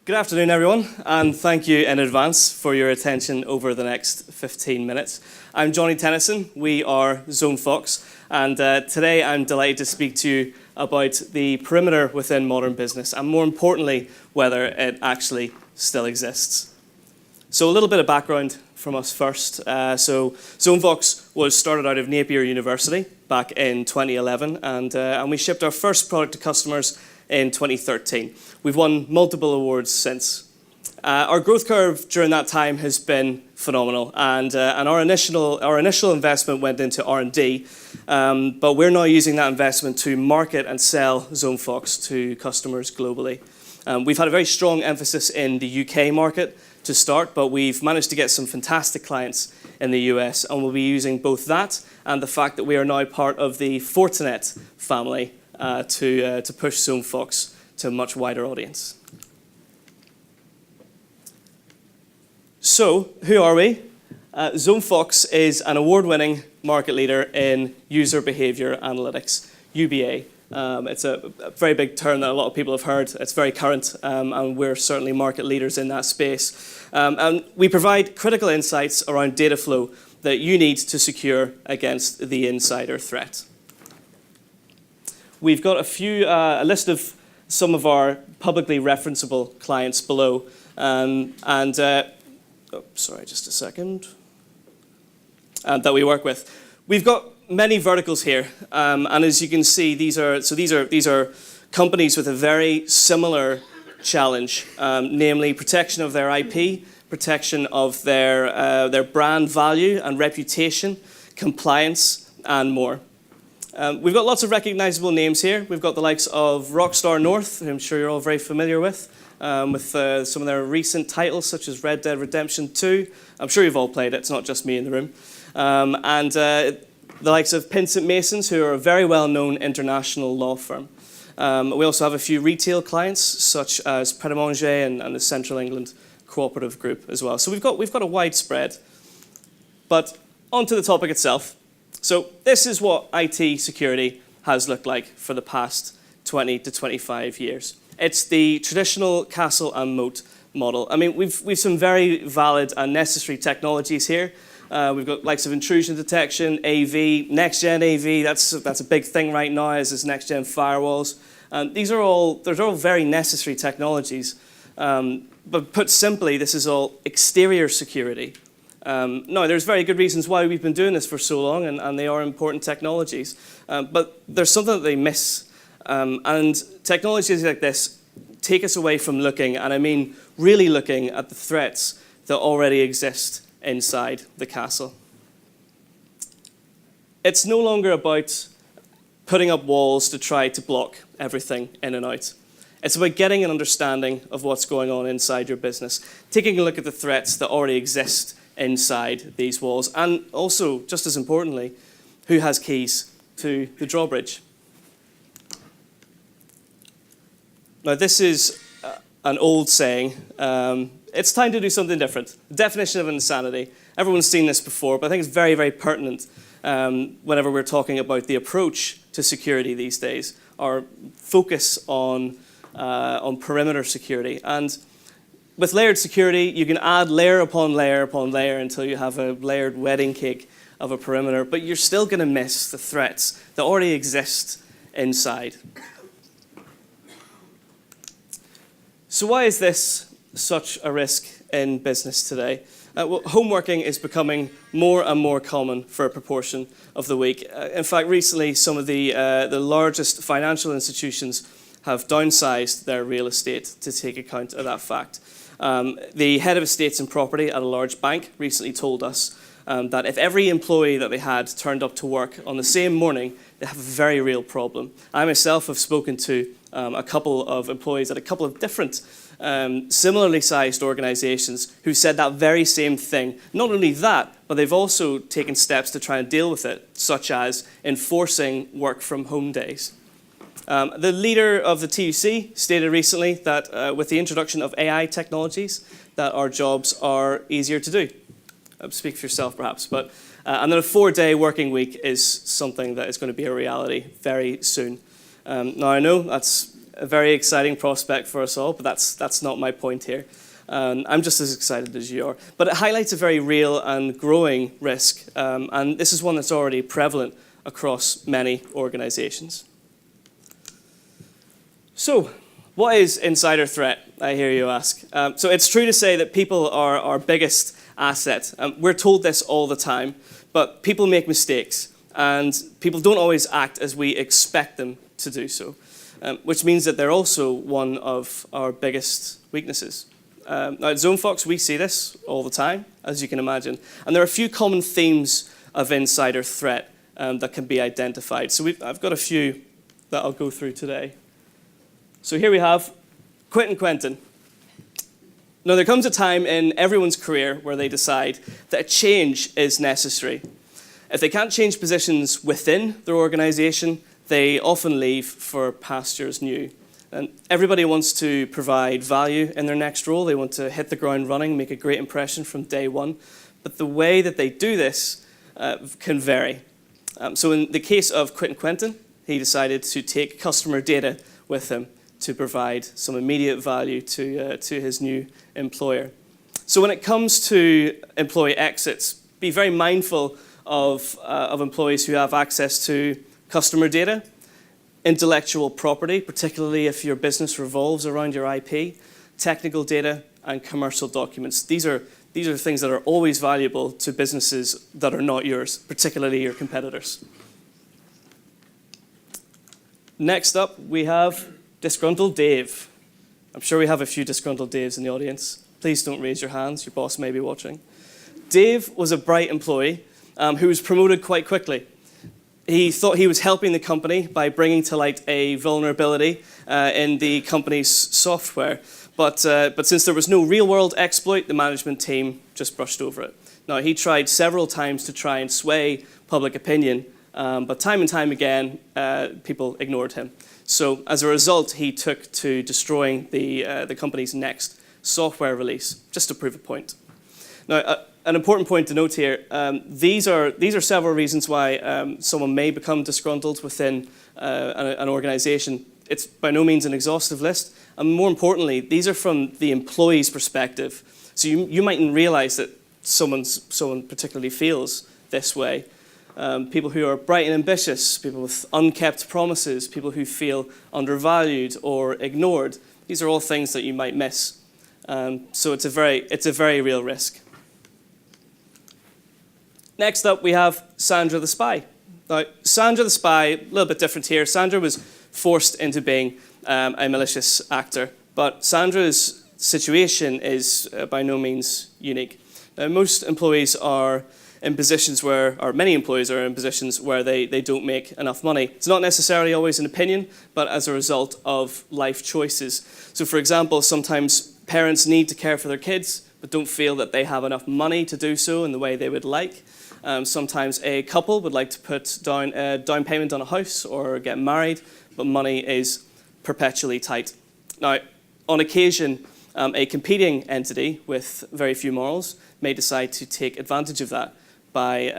Good afternoon, everyone, and thank you in advance for your attention over the next 15 minutes. I'm Jonny Tennysonn. We are ZoneFox, and today I'm delighted to speak to you about the perimeter within modern business, and more importantly, whether it actually still exists. So a little bit of background from us first. So ZoneFox was started out of Napier University back in 2011, and we shipped our first product to customers in 2013. We've won multiple awards since. Our growth curve during that time has been phenomenal, and our initial investment went into R&D, but we're now using that investment to market and sell ZoneFox to customers globally. We've had a very strong emphasis in the UK market to start, but we've managed to get some fantastic clients in the US, and we'll be using both that and the fact that we are now part of the Fortinet family to push ZoneFox to a much wider audience. So, who are we? ZoneFox is an award-winning market leader in user behavior analytics, UBA. It's a very big term that a lot of people have heard. It's very current, and we're certainly market leaders in that space. And we provide critical insights around data flow that you need to secure against the insider threat. We've got a list of some of our publicly referenceable clients below, sorry, just a second, that we work with. We've got many verticals here, and as you can see, these are companies with a very similar challenge, namely protection of their IP, protection of their brand value and reputation, compliance, and more. We've got lots of recognizable names here. We've got the likes of Rockstar North, who I'm sure you're all very familiar with some of their recent titles, such as Red Dead Redemption 2. I'm sure you've all played it. It's not just me in the room. And the likes of Pinsent Masons, who are a very well-known international law firm. We also have a few retail clients, such as Pret a Manger and the Central England Cooperative Group as well. So we've got a wide spread. But on to the topic itself. So this is what IT security has looked like for the past 20 to 25 years. It's the traditional castle and moat model. I mean, we've some very valid and necessary technologies here. We've got likes of intrusion detection, AV, next-gen AV. That's a big thing right now, as is next-gen firewalls. Those are all very necessary technologies. But put simply, this is all exterior security. No, there's very good reasons why we've been doing this for so long, and they are important technologies. But there's something that they miss. And technologies like this take us away from looking, and I mean really looking at the threats that already exist inside the castle. It's no longer about putting up walls to try to block everything in and out. It's about getting an understanding of what's going on inside your business, taking a look at the threats that already exist inside these walls, and also, just as importantly, who has keys to the drawbridge. Now, this is an old saying. It's time to do something different. The definition of insanity. Everyone's seen this before, but I think it's very, very pertinent whenever we're talking about the approach to security these days, our focus on perimeter security. And with layered security, you can add layer upon layer upon layer until you have a layered wedding cake of a perimeter, but you're still going to miss the threats that already exist inside. So why is this such a risk in business today? Well, home working is becoming more and more common for a proportion of the week. In fact, recently, some of the largest financial institutions have downsized their real estate to take account of that fact. The head of estates and property at a large bank recently told us that if every employee that they had turned up to work on the same morning, they have a very real problem. I myself have spoken to a couple of employees at a couple of different similarly sized organizations who said that very same thing. Not only that, but they've also taken steps to try and deal with it, such as enforcing work from home days. The leader of the TUC stated recently that with the introduction of AI technologies, that our jobs are easier to do. Speak for yourself, perhaps. But and then a 4-day working week is something that is going to be a reality very soon. Now, I know that's a very exciting prospect for us all, but that's not my point here. I'm just as excited as you are. But it highlights a very real and growing risk, and this is one that's already prevalent across many organizations. So, what is insider threat, I hear you ask? So it's true to say that people are our biggest asset. We're told this all the time, but people make mistakes, and people don't always act as we expect them to do so, which means that they're also one of our biggest weaknesses. Now at ZoneFox, we see this all the time, as you can imagine, and there are a few common themes of insider threat that can be identified. So I've got a few that I'll go through today. So here we have Quentin. Now, there comes a time in everyone's career where they decide that a change is necessary. If they can't change positions within their organization, they often leave for pastures new. And everybody wants to provide value in their next role. They want to hit the ground running, make a great impression from day one. But the way that they do this can vary. So in the case of Quentin, he decided to take customer data with him to provide some immediate value to his new employer. So when it comes to employee exits, be very mindful of employees who have access to customer data, intellectual property, particularly if your business revolves around your IP, technical data, and commercial documents. These are things that are always valuable to businesses that are not yours, particularly your competitors. Next up, we have Disgruntled Dave. I'm sure we have a few Disgruntled Daves in the audience. Please don't raise your hands. Your boss may be watching. Dave was a bright employee who was promoted quite quickly. He thought he was helping the company by bringing to light a vulnerability in the company's software. But since there was no real-world exploit, the management team just brushed over it. Now, he tried several times to try and sway public opinion, but time and time again, people ignored him. So as a result, he took to destroying the company's next software release, just to prove a point. Now, an important point to note here, these are several reasons why someone may become disgruntled within an organization. It's by no means an exhaustive list. And more importantly, these are from the employee's perspective. So you mightn't realize that someone particularly feels this way. People who are bright and ambitious, people with unkept promises, people who feel undervalued or ignored. These are all things that you might miss. So it's a very real risk. Next up, we have Sandra the Spy. Now, Sandra the Spy, a little bit different here. Sandra was forced into being a malicious actor, but Sandra's situation is by no means unique. Now, most employees are in positions where, or many employees are in positions where they don't make enough money. It's not necessarily always an opinion, but as a result of life choices. So for example, sometimes parents need to care for their kids, but don't feel that they have enough money to do so in the way they would like. Sometimes a couple would like to put down a down payment on a house or get married, but money is perpetually tight. Now, on occasion, a competing entity with very few morals may decide to take advantage of that by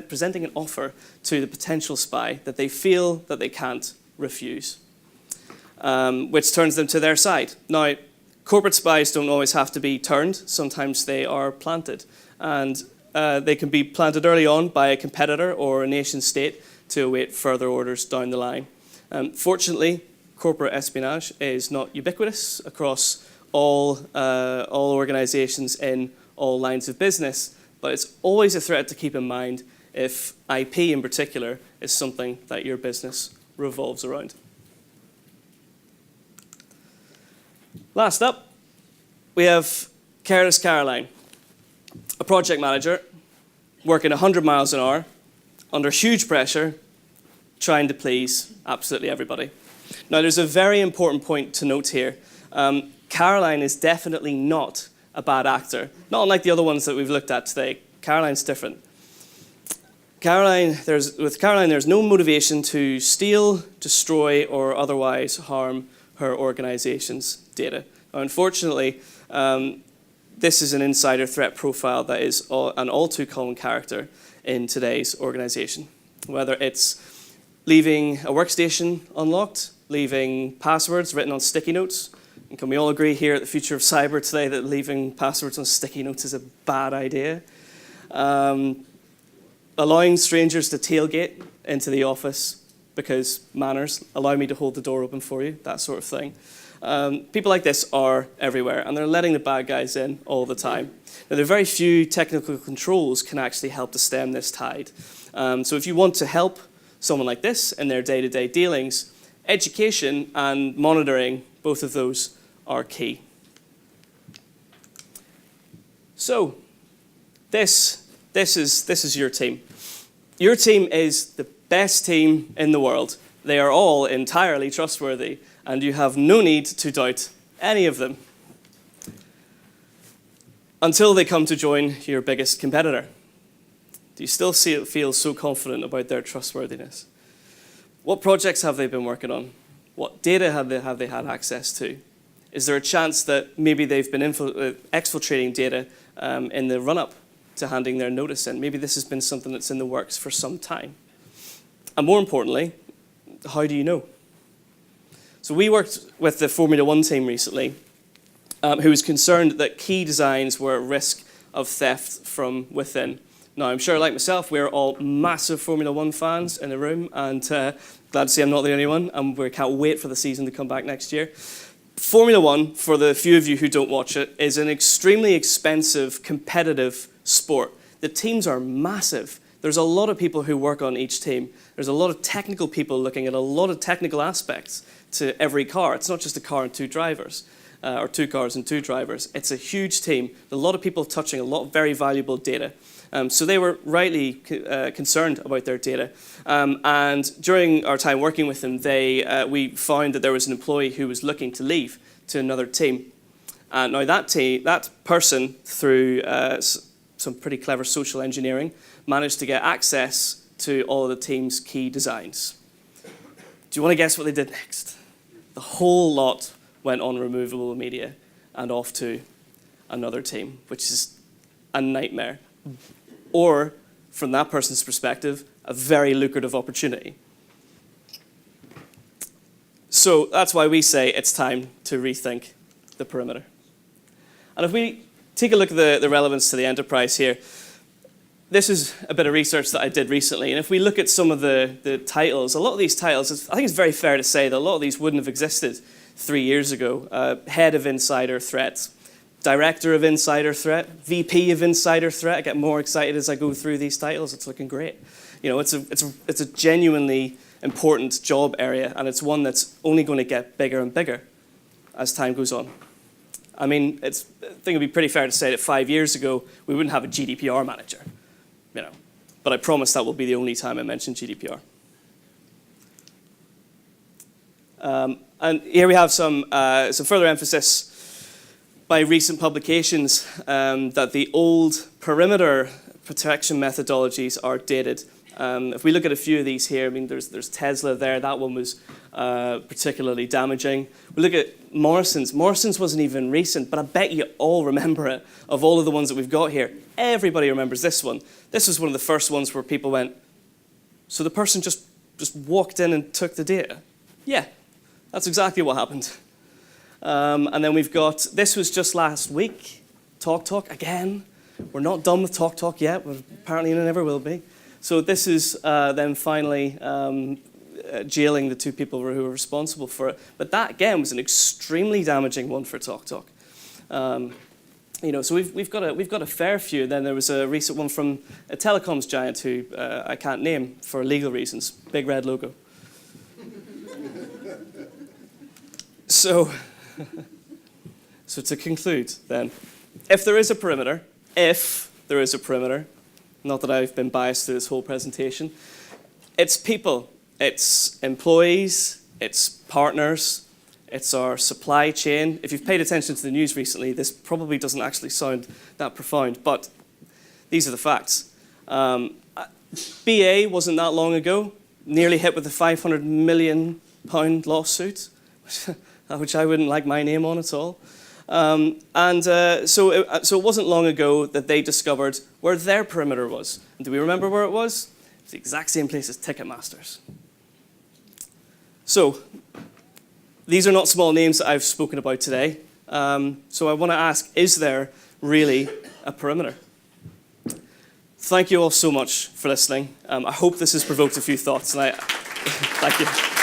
presenting an offer to the potential spy that they feel that they can't refuse, which turns them to their side. Now, corporate spies don't always have to be turned. Sometimes they are planted. And they can be planted early on by a competitor or a nation state to await further orders down the line. Fortunately, corporate espionage is not ubiquitous across all organizations in all lines of business, but it's always a threat to keep in mind if IP in particular is something that your business revolves around. Last up, we have Careless Caroline, a project manager working 100 miles an hour under huge pressure, trying to please absolutely everybody. Now, there's a very important point to note here. Caroline is definitely not a bad actor, not unlike the other ones that we've looked at today. Caroline's different. With Caroline, there's no motivation to steal, destroy, or otherwise harm her organization's data. Now, unfortunately, this is an insider threat profile that is an all too common character in today's organization. Whether it's leaving a workstation unlocked, leaving passwords written on sticky notes. And can we all agree here at the Future of Cyber today that leaving passwords on sticky notes is a bad idea? Allowing strangers to tailgate into the office because manners, allow me to hold the door open for you, that sort of thing. People like this are everywhere, and they're letting the bad guys in all the time. Now, there are very few technical controls can actually help to stem this tide. So if you want to help someone like this in their day-to-day dealings, education and monitoring, both of those are key. So this is your team. Your team is the best team in the world. They are all entirely trustworthy, and you have no need to doubt any of them until they come to join your biggest competitor. Do you still feel so confident about their trustworthiness? What projects have they been working on? What data have they had access to? Is there a chance that maybe they've been exfiltrating data in the run-up to handing their notice in? Maybe this has been something that's in the works for some time. And more importantly, how do you know? So we worked with the Formula One team recently, who was concerned that key designs were at risk of theft from within. Now, I'm sure, like myself, we're all massive Formula One fans in the room, and glad to see I'm not the only one, and we can't wait for the season to come back next year. Formula One, for the few of you who don't watch it, is an extremely expensive, competitive sport. The teams are massive. There's a lot of people who work on each team. There's a lot of technical people looking at a lot of technical aspects to every car. It's not just a car and two drivers, or two cars and two drivers. It's a huge team. A lot of people touching a lot of very valuable data. So they were rightly concerned about their data. And during our time working with them, we found that there was an employee who was looking to leave to another team. Now that person, through some pretty clever social engineering, managed to get access to all of the team's key designs. Do you want to guess what they did next? The whole lot went on removable media and off to another team, which is a nightmare. Or, from that person's perspective, a very lucrative opportunity. So that's why we say it's time to rethink the perimeter. And if we take a look at the relevance to the enterprise here, this is a bit of research that I did recently, and if we look at some of the titles, a lot of these titles, I think it's very fair to say that a lot of these wouldn't have existed 3 years ago. Head of Insider Threat, Director of Insider Threat, VP of Insider Threat. I get more excited as I go through these titles. It's looking great. You know, it's a genuinely important job area, and it's one that's only going to get bigger and bigger as time goes on. I mean, I think it'd be pretty fair to say that 5 years ago, we wouldn't have a GDPR manager, you know. But I promise that will be the only time I mention GDPR. And here we have some further emphasis by recent publications that the old perimeter protection methodologies are dated. If we look at a few of these here, I mean, there's Tesla there. That one was particularly damaging. We look at Morrison's. Morrison's wasn't even recent, but I bet you all remember it. Of all of the ones that we've got here, everybody remembers this one. This was one of the first ones where people went, so the person just walked in and took the data? Yeah, that's exactly what happened. And then we've got, this was just last week, TalkTalk again. We're not done with TalkTalk yet, but apparently it never will be. So this is them finally jailing the two people who were responsible for it. But that, again, was an extremely damaging one for TalkTalk. You know, so we've got a fair few. Then there was a recent one from a telecoms giant who I can't name for legal reasons. Big red logo. So to conclude, then, if there is a perimeter, not that I've been biased through this whole presentation, it's people, it's employees, it's partners, it's our supply chain. If you've paid attention to the news recently, this probably doesn't actually sound that profound, but these are the facts. BA wasn't that long ago, nearly hit with a £500 million lawsuit, which I wouldn't like my name on at all. So it wasn't long ago that they discovered where their perimeter was. And do we remember where it was? It's the exact same place as Ticketmaster's. So these are not small names that I've spoken about today. So I want to ask, is there really a perimeter? Thank you all so much for listening. I hope this has provoked a few thoughts, and thank you.